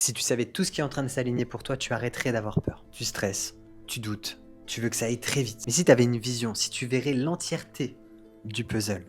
Si tu savais tout ce qui est en train de s'aligner pour toi, tu arrêterais d'avoir peur. Tu stresses, tu doutes, tu veux que ça aille très vite. Mais si tu avais une vision, si tu verrais l'entièreté du puzzle,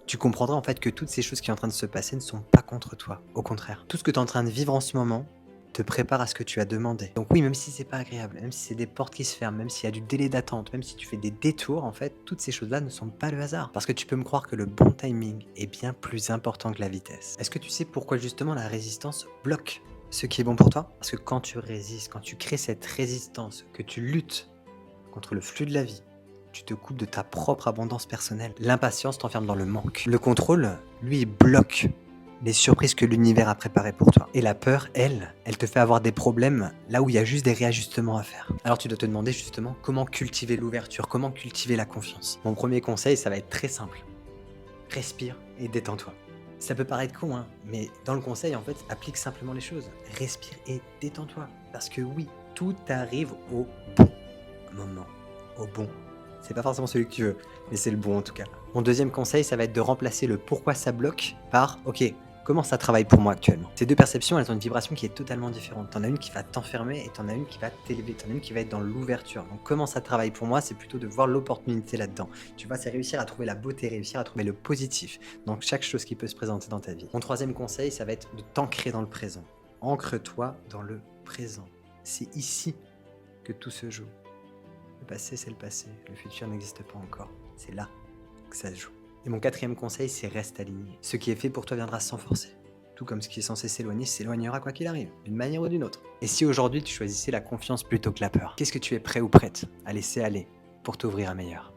tu comprendrais en fait que toutes ces choses qui sont en train de se passer ne sont pas contre toi. Au contraire, tout ce que tu es en train de vivre en ce moment te prépare à ce que tu as demandé. Donc oui, même si c'est pas agréable, même si c'est des portes qui se ferment, même s'il y a du délai d'attente, même si tu fais des détours, en fait, toutes ces choses-là ne sont pas le hasard. Parce que tu peux me croire que le bon timing est bien plus important que la vitesse. Est-ce que tu sais pourquoi justement la résistance bloque ce qui est bon pour toi? Parce que quand tu résistes, quand tu crées cette résistance, que tu luttes contre le flux de la vie, tu te coupes de ta propre abondance personnelle. L'impatience t'enferme dans le manque. Le contrôle, lui, il bloque les surprises que l'univers a préparées pour toi. Et la peur, elle te fait avoir des problèmes là où il y a juste des réajustements à faire. Alors tu dois te demander justement comment cultiver l'ouverture, comment cultiver la confiance. Mon premier conseil, ça va être très simple. Respire et détends-toi. Ça peut paraître con, hein, mais dans le conseil, en fait, applique simplement les choses. Respire et détends-toi. Parce que oui, tout arrive au bon moment. Au bon. C'est pas forcément celui que tu veux, mais c'est le bon en tout cas. Mon deuxième conseil, ça va être de remplacer le pourquoi ça bloque par ok, comment ça travaille pour moi actuellement. Ces deux perceptions, elles ont une vibration qui est totalement différente. T'en as une qui va t'enfermer et t'en as une qui va t'élever. T'en as une qui va être dans l'ouverture. Donc comment ça travaille pour moi, c'est plutôt de voir l'opportunité là-dedans. Tu vois, c'est réussir à trouver la beauté, réussir à trouver le positif dans chaque chose qui peut se présenter dans ta vie. Mon troisième conseil, ça va être de t'ancrer dans le présent. Ancre-toi dans le présent. C'est ici que tout se joue. Le passé, c'est le passé. Le futur n'existe pas encore. C'est là que ça se joue. Et mon quatrième conseil, c'est reste aligné. Ce qui est fait pour toi viendra sans forcer. Tout comme ce qui est censé s'éloigner, s'éloignera quoi qu'il arrive, d'une manière ou d'une autre. Et si aujourd'hui tu choisissais la confiance plutôt que la peur, qu'est-ce que tu es prêt ou prête à laisser aller pour t'ouvrir à meilleur?